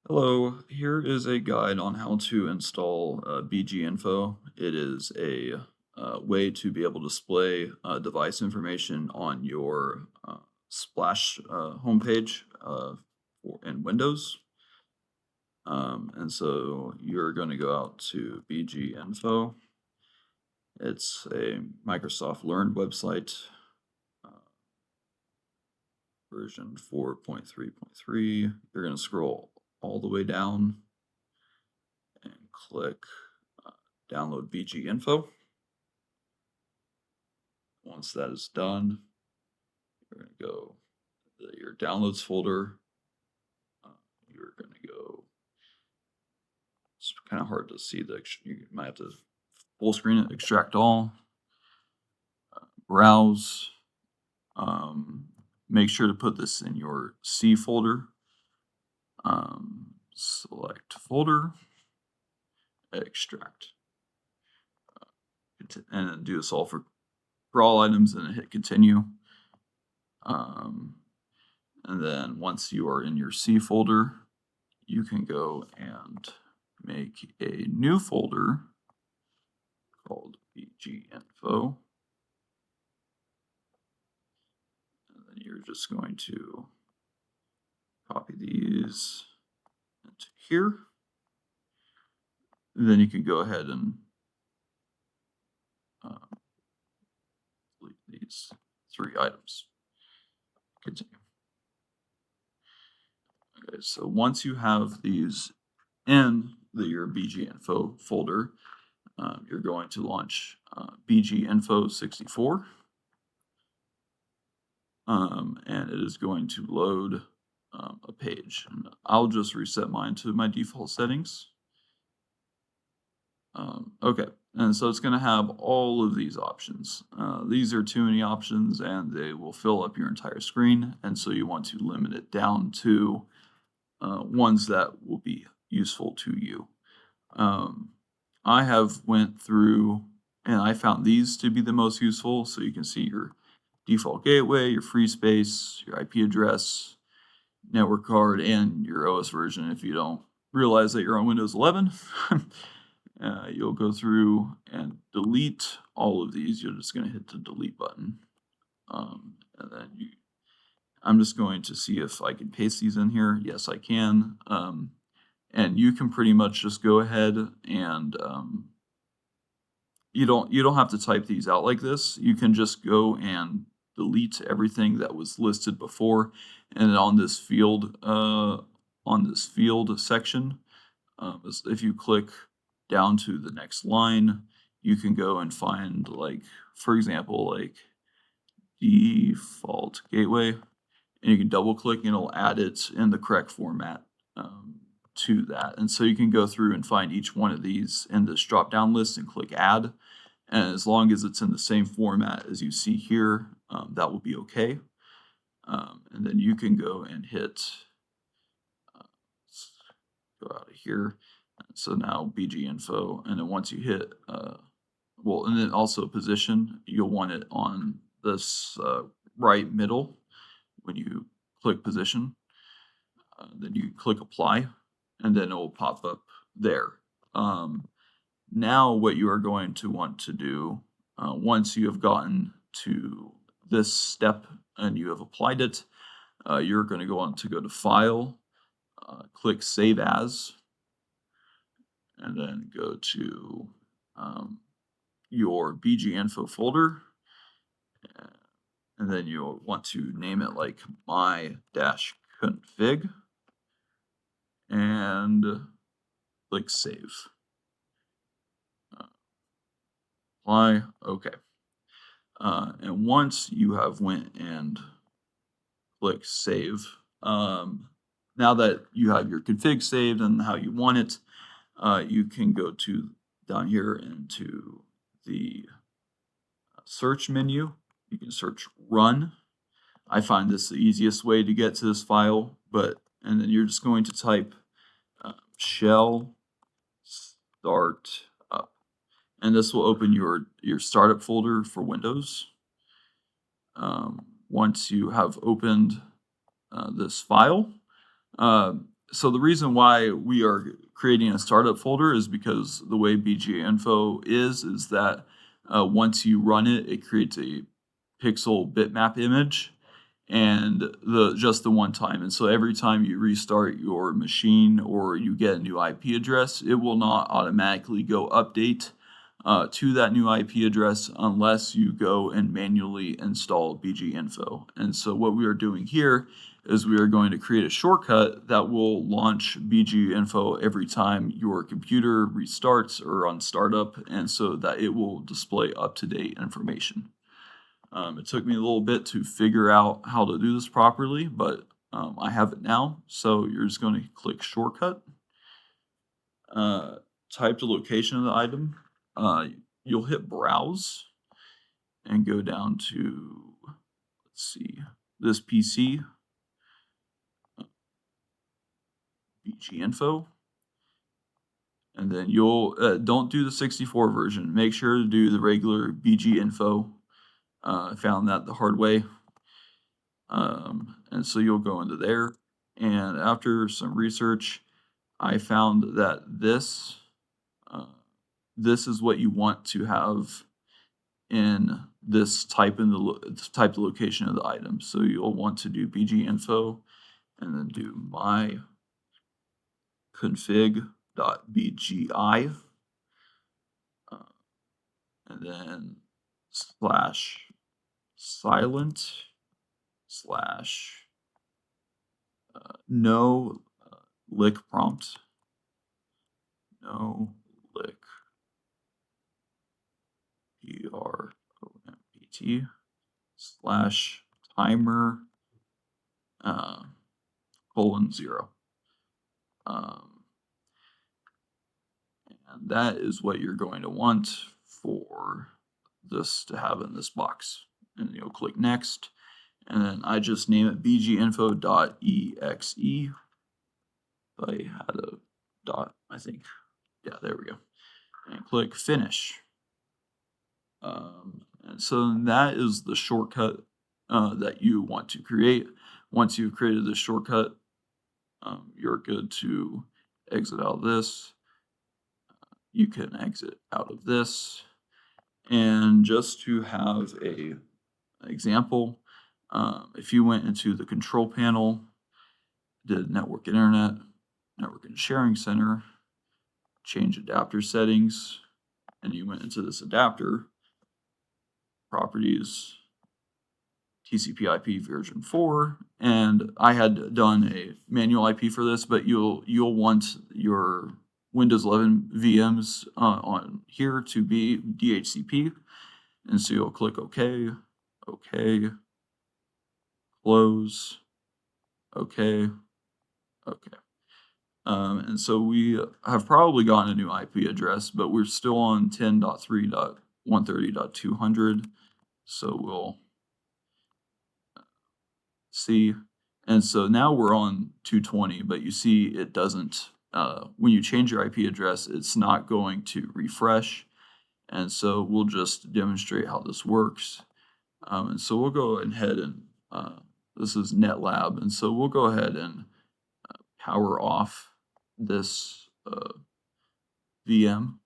Hello, here is a guide on how to install BGInfo. It is a way to be able to display device information on your Splash homepage in Windows. And so you're going to go out to BGInfo. It's a Microsoft Learn website, uh, version 4.3.3. You're going to scroll all the way down and click download BGInfo. Once that is done, you're going to go to your downloads folder. You're going to go, it's kind of hard to see, you might have to full screen it, extract all, browse. Make sure to put this in your C folder. Select folder, extract, and then do this all for all items and hit continue. And then once you are in your C folder, you can go and make a new folder called BGInfo. And then you're just going to copy these into here. And then you can go ahead and delete these 3 items. Continue. Okay, so once you have these in your BGInfo folder, you're going to launch BGInfo 64. And it is going to load a page. And I'll just reset mine to my default settings. Okay, and so it's going to have all of these options. These are too many options and they will fill up your entire screen, and so you want to limit it down to ones that will be useful to you. I have went through and I found these to be the most useful, so you can see your default gateway, your free space, your IP address, network card, and your OS version. If you don't realize that you're on Windows 11, you'll go through and delete all of these. You're just going to hit the delete button. And then I'm just going to see if I can paste these in here. Yes, I can. And you can pretty much just go ahead and you don't have to type these out like this. You can just go and delete everything that was listed before, and on this field section, if you click down to the next line, you can go and find, like, for example, like default gateway, and you can double click and it'll add it in the correct format to that. And so you can go through and find each one of these in this drop down list and click add. And as long as it's in the same format as you see here, that will be okay. And then you can go and hit, go out of here. So now BGInfo, and then once you hit, and then also position, you'll want it on this right middle when you click position. Then you click apply, and then it will pop up there. Now what you are going to want to do, once you have gotten to this step and you have applied it, you're going to go to File, click Save As, and then go to your BGInfo folder, and then you'll want to name it like my-config, and click Save. Apply, okay. And once you have went and click Save, now that you have your config saved and how you want it, you can go to down here into the search menu. You can search run. I find this the easiest way to get to this file, and then you're just going to type shell start up, and this will open your startup folder for Windows. Once you have opened this file, So the reason why we are creating a startup folder is because the way BGInfo is that once you run it, it creates a pixel bitmap image and just the one time. And so every time you restart your machine or you get a new IP address, it will not automatically go update to that new IP address unless you go and manually install BGInfo. And so what we are doing here is we are going to create a shortcut that will launch BGInfo every time your computer restarts or on startup, and so that it will display up-to-date information. It took me a little bit to figure out how to do this properly, but I have it now. So you're just going to click shortcut, type the location of the item. You'll hit browse and go down to, let's see, this PC, BGInfo. And then you'll don't do the 64 version. Make sure to do the regular BGInfo. I found that the hard way. And so you'll go into there. And after some research, I found that uh, this is what you want to have in this type in type the location of the item. So you'll want to do BGInfo and then do my config.bgi and then slash silent slash no lick prompt, no lick prompt slash timer :0. Um, and that is what you're going to want for this to have in this box. And you'll click next. And then I just name it bginfo.exe. I had a dot, I think. Yeah, there we go. And click finish. And so that is the shortcut that you want to create. Once you've created this shortcut, you're good to exit out of this. You can exit out of this. And just to have an example, if you went into the control panel, did network internet, network and sharing center, change adapter settings, and you went into this adapter, properties, TCP/IP version 4, and I had done a manual IP for this, but you'll want your Windows 11 VMs on here to be DHCP, and so you'll click OK, OK, close, OK, OK. And so we have probably gotten a new IP address, but we're still on 10.3.130.200, so we'll see. And so now we're on 220, but you see it doesn't, when you change your IP address, it's not going to refresh. And so we'll just demonstrate how this works. And so we'll go ahead and, this is NetLab, and so we'll go ahead and power off this VM.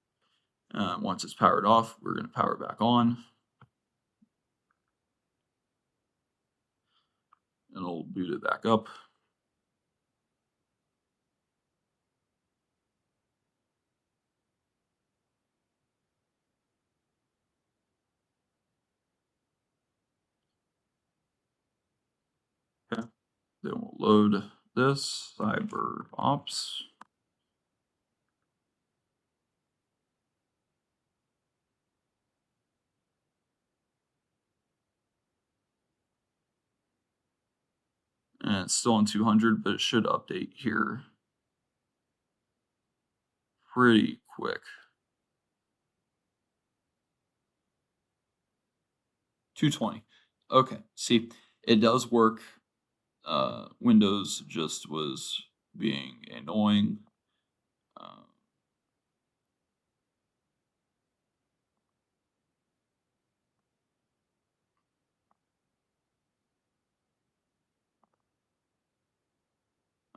Once it's powered off, we're going to power it back on. And it'll boot it back up. Okay. Then we'll load this cyber ops. And it's still on 200, but it should update here pretty quick. 220. Okay, see, it does work. Windows just was being annoying. Uh,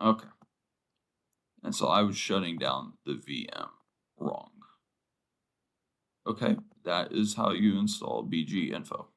okay, And so I was shutting down the VM wrong. Okay, that is how you install BGInfo.